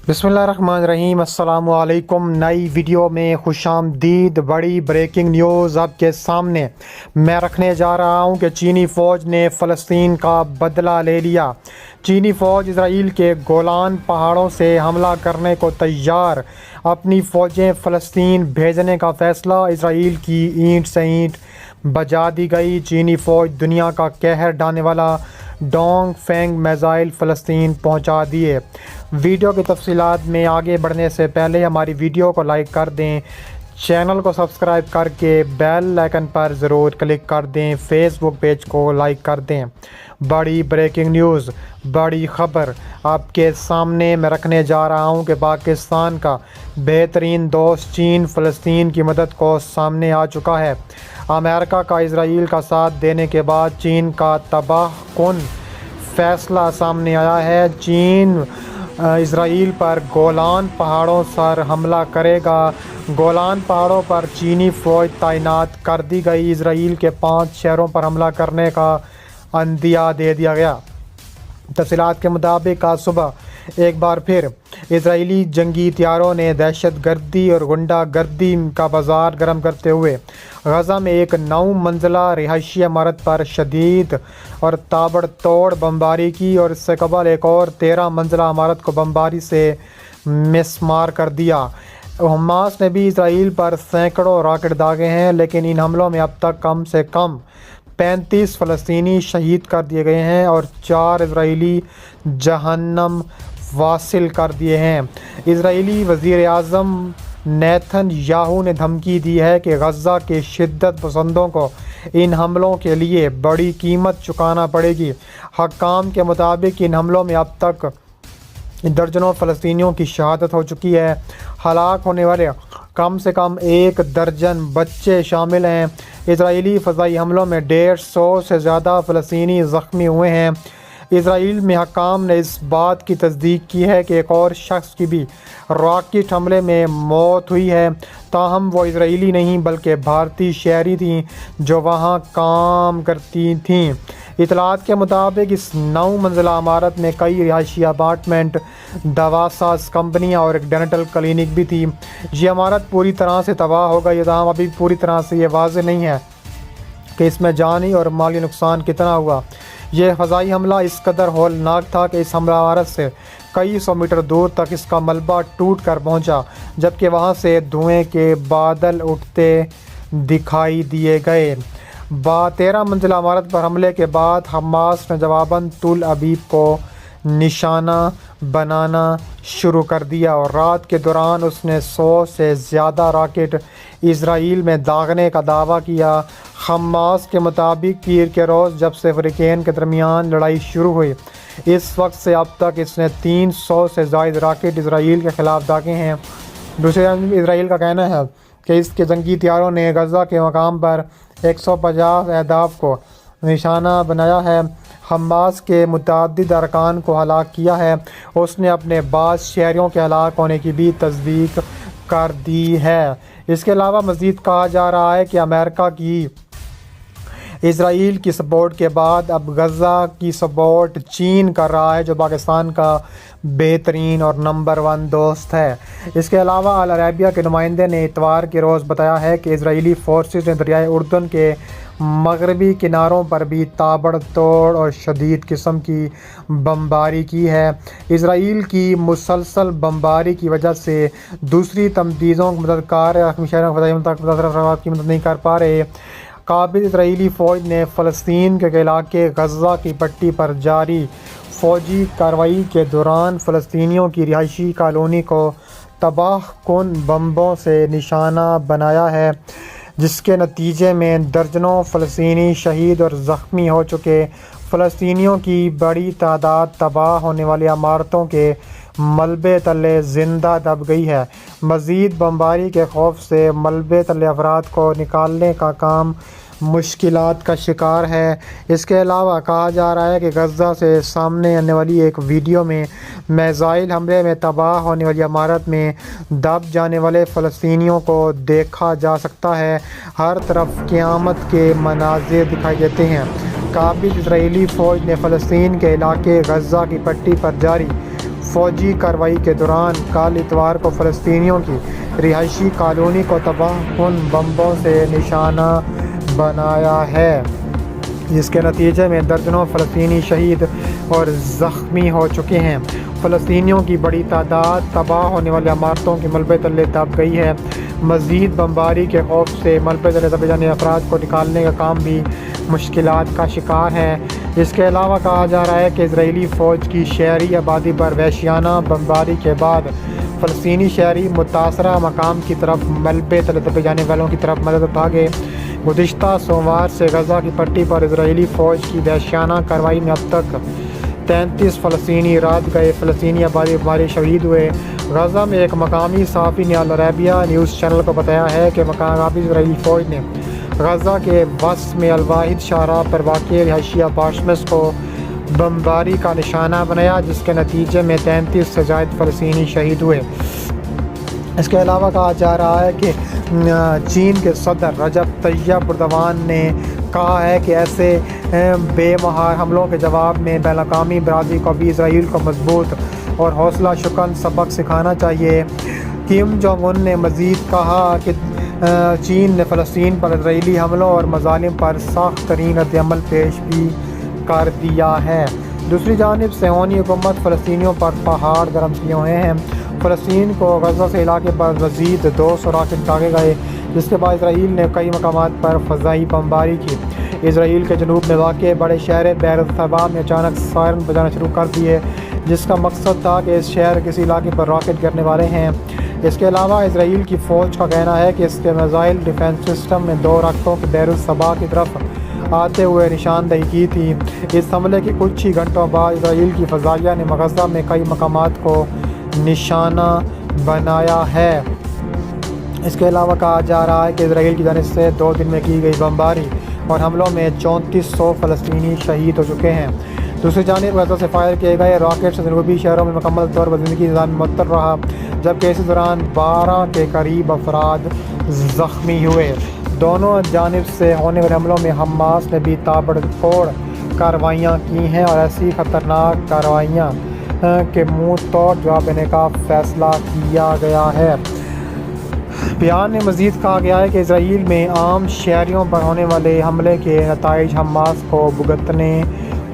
बिस्मिल्लाहिर्रहमानिर्रहीम। अस्सलामु अलैकुम। नई वीडियो में खुशामदीद। बड़ी ब्रेकिंग न्यूज़ आपके सामने मैं रखने जा रहा हूं कि चीनी फ़ौज ने फ़लस्तीन का बदला ले लिया। चीनी फ़ौज इजराइल के गोलान पहाड़ों से हमला करने को तैयार। अपनी फ़ौजें फ़लस्तीन भेजने का फ़ैसला। इजराइल की ईंट से ईंट बजा दी गई। चीनी फ़ौज दुनिया का कहर ढाने वाला डोंग फेंग मिसाइल फ़लस्तीन पहुंचा दिए। वीडियो की तफसीलात में आगे बढ़ने से पहले हमारी वीडियो को लाइक कर दें, चैनल को सब्सक्राइब करके बेल आइकन पर ज़रूर क्लिक कर दें, फेसबुक पेज को लाइक कर दें। बड़ी ब्रेकिंग न्यूज़, बड़ी ख़बर आपके सामने मैं रखने जा रहा हूं कि पाकिस्तान का बेहतरीन दोस्त चीन फ़लस्तीन की मदद को सामने आ चुका है। अमेरिका का इजराइल का साथ देने के बाद चीन का तबाहकुन फैसला सामने आया है। चीन इजराइल पर गोलान पहाड़ों पर हमला करेगा। गोलान पहाड़ों पर चीनी फ़ौज तैनात कर दी गई। इजराइल के 5 शहरों पर हमला करने का अंदिया दे दिया गया। तफसीलात के मुताबिक आज सुबह एक बार फिर इजरायली जंगी हथियारों ने दहशत गर्दी और गुंडा गर्दी का बाजार गर्म करते हुए गज़ा में एक 9 मंजिला रिहायशी इमारत पर शदीद और ताबड़तोड़ बमबारी की और इससे कबल एक और 13 मंजिला इमारत को बमबारी से मिसमार कर दिया। हमास ने भी इसराइल पर सैकड़ों रॉकेट दागे हैं, लेकिन इन हमलों में अब तक कम से कम 35 फ़लस्तीनी शहीद कर दिए गए हैं और 4 इजरायली जहन्नम वासिल कर दिए हैं। इजरायली वज़ीर आज़म नेतन्याहू ने धमकी दी है कि गज़ा के शिद्दत पसंदों को इन हमलों के लिए बड़ी कीमत चुकाना पड़ेगी। हक्काम के मुताबिक इन हमलों में अब तक दर्जनों फ़लस्तीनियों की शहादत हो चुकी है। हलाक होने वाले कम से कम 1 दर्जन बच्चे शामिल हैं। इजरायली फ़ज़ाई हमलों में 150 से ज़्यादा फ़लस्तीनी ज़ख्मी हुए हैं। इजराइल में हकाम ने इस बात की तस्दीक की है कि एक और शख्स की भी रॉकेट हमले में मौत हुई है। ताहम वो इजरायली नहीं बल्कि भारतीय शहरी थीं जो वहाँ काम करती थीं। इतलात के मुताबिक इस 9 मंजिला इमारत में कई रिहायशी अपार्टमेंट, दवा साज कंपनियाँ और एक डेंटल क्लिनिक भी थी। ये इमारत पूरी तरह से तबाह हो गई। ताहम अभी पूरी तरह से ये वाज़ेह नहीं है कि इसमें जानी और माली नुकसान कितना हुआ। यह फ़ज़ाई हमला इस कदर हौलनाक था कि इस हमला इमारत से कई सौ मीटर दूर तक इसका मलबा टूट कर पहुँचा, जबकि वहाँ से धुएँ के बादल उठते दिखाई दिए गए। 13 मंजिला इमारत पर हमले के बाद हमास ने जवाबन तुल अबीब को निशाना बनाना शुरू कर दिया और रात के दौरान उसने 100 से ज़्यादा रॉकेट इजराइल में दागने का दावा किया। हमास के मुताबिक पीर के रोज़ जब से फ़रीक़ैन के दरमियान लड़ाई शुरू हुई, इस वक्त से अब तक इसने 300 से ज़ायद रॉकेट इजराइल के ख़िलाफ़ दागे हैं। दूसरी जानब इजराइल का कहना है कि इसके जंगी हथियारों ने गज़ा के मकाम पर 150 अहदाफ को निशाना बनाया है। हमास के मुतअद्दिद अरकान को हलाक किया है। उसने अपने बाज़ शहरियों के हलाक होने की भी तस्दीक कर दी है। इसके अलावा मज़ीद कहा जा रहा है कि अमेरिका की इजराइल की सपोर्ट के बाद अब गज़ा की सपोर्ट चीन कर रहा है, जो पाकिस्तान का बेहतरीन और नंबर 1 दोस्त है। इसके अलावा अल अरबिया के नुमाइंदे ने इतवार के रोज़ बताया है कि इजरायली फोर्सेस ने दरियाए उर्दन के मगरबी किनारों पर भी ताबड़तोड़ और शदीद किस्म की बमबारी की है। इजराइल की मुसलसल बमबारी की वजह से दूसरी तमदीदों की मददगार की मदद नहीं कर पा रहे। काबिल इजरायली फ़ौज ने फ़लस्तीन के इलाके गज़ा की पट्टी पर जारी फ़ौजी कार्रवाई के दौरान फ़लस्तीनियों की रिहायशी कॉलोनी को तबाहकुन बमों से निशाना बनाया है, जिसके नतीजे में दर्जनों फ़लस्तीनी शहीद और ज़ख्मी हो चुके। फ़लस्तीनियों की बड़ी तादाद तबाह होने वाली इमारतों के मलबे तले ज़िंदा दब गई है। मज़ीद बमबारी के खौफ से मलबे तले अफराद को निकालने का काम मुश्किलात का शिकार है। इसके अलावा कहा जा रहा है कि गज़ा से सामने आने वाली एक वीडियो में मिसाइल हमले में तबाह होने वाली इमारत में दब जाने वाले फ़लस्तीनियों को देखा जा सकता है। हर तरफ क़यामत के मनाज़िर दिखाई देते हैं। काबिल इजरायली फ़ौज ने फ़लस्तीन के इलाके गज़ा की पट्टी पर जारी فوجی کارروائی کے دوران کل اتوار کو فلسطینیوں کی رہائشی کالونی کو تباہ کن بمبوں سے نشانہ بنایا ہے، جس کے نتیجے میں درجنوں فلسطینی شہید اور زخمی ہو چکے ہیں۔ فلسطینیوں کی بڑی تعداد تباہ ہونے والی عمارتوں کے ملبے تلے دب گئی ہے۔ مزید بمباری کے خوف سے ملبے تلے دبے جانے افراد کو نکالنے کا کام بھی مشکلات کا شکار ہے۔ اس کے علاوہ کہا جا رہا ہے کہ اسرائیلی فوج کی شہری آبادی پر وحشیانہ بمباری کے بعد فلسطینی شہری متاثرہ مقام کی طرف ملبے تلے دبے جانے والوں کی طرف مدد بھاگے۔ گزشتہ سوموار سے غزہ کی پٹی پر اسرائیلی فوج کی وحشیانہ کارروائی میں اب تک 33 فلسطینی رات گئے فلسطینی آبادی بمباری شہید ہوئے۔ غزہ میں ایک مقامی صحافی نے العربیہ نیوز چینل کو بتایا ہے کہ مقامی اسرائیلی فوج نے غزہ کے وسط میں الواحد شاہراہ پر واقع رہائشی اپارٹمنٹس کو بمباری کا نشانہ بنایا، جس کے نتیجے میں 33 سے زائد فلسطینی شہید ہوئے۔ اس کے علاوہ کہا جا رہا ہے کہ چین کے صدر رجب طیب ایردوان نے کہا ہے کہ ایسے بے مہار حملوں کے جواب میں بین الاقوامی برادری کو بھی اسرائیل کو مضبوط اور حوصلہ شکن سبق سکھانا چاہیے۔ کم جونگ ان نے مزید کہا کہ چین نے فلسطین پر اسرائیلی حملوں اور مظالم پر سخت ترین رد عمل پیش بھی کر دیا ہے۔ دوسری جانب صہیونی حکومت فلسطینیوں پر پہاڑ گرم کیے ہوئے ہیں۔ فلسطین کو غزہ سے علاقے پر مزید 200 راکٹ داغے گئے، جس کے بعد اسرائیل نے کئی مقامات پر فضائی بمباری کی۔ اسرائیل کے جنوب میں واقع بڑے شہر بیر السبع میں اچانک سائرن بجانا شروع کر دیے، جس کا مقصد تھا کہ اس شہر کسی علاقے پر راکٹ گرنے والے ہیں۔ اس کے علاوہ اسرائیل کی فوج کا کہنا ہے کہ اس کے میزائل ڈیفنس سسٹم میں 2 راکٹوں کی بیر السبع کی طرف آتے ہوئے نشاندہی کی تھی۔ اس حملے کے کچھ ہی گھنٹوں بعد اسرائیل کی فضائیہ نے غزہ میں کئی مقامات کو نشانہ بنایا ہے۔ اس کے علاوہ کہا جا رہا ہے کہ اسرائیل کی جانب سے 2 دن میں کی گئی بمباری اور حملوں میں 3400 فلسطینی شہید ہو چکے ہیں۔ دوسری جانب غزہ سے فائر کیے گئے راکٹ سے جنوبی شہروں میں مکمل طور پر زندگی نظام معطل رہا، جبکہ اسی دوران 12 کے قریب افراد زخمی ہوئے۔ دونوں جانب سے ہونے والے حملوں میں حماس نے بھی تابڑ توڑ کارروائیاں کی ہیں اور ایسی خطرناک کارروائیاں کے منہ توڑ جواب دینے کا فیصلہ کیا گیا ہے۔ بیان میں مزید کہا گیا ہے کہ اسرائیل میں عام شہریوں پر ہونے والے حملے کے نتائج حماس کو بھگتنے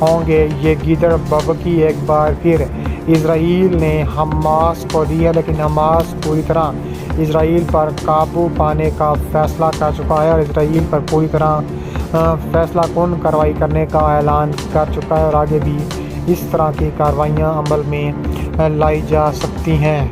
ہوں گے۔ یہ گیدڑ بھبکی ایک بار پھر اسرائیل نے حماس کو دی ہے، لیکن حماس پوری طرح اسرائیل پر قابو پانے کا فیصلہ کر چکا ہے اور اسرائیل پر پوری طرح فیصلہ کن کارروائی کرنے کا اعلان کر چکا ہے اور آگے بھی اس طرح کی کارروائیاں عمل میں لائی جا سکتی ہیں۔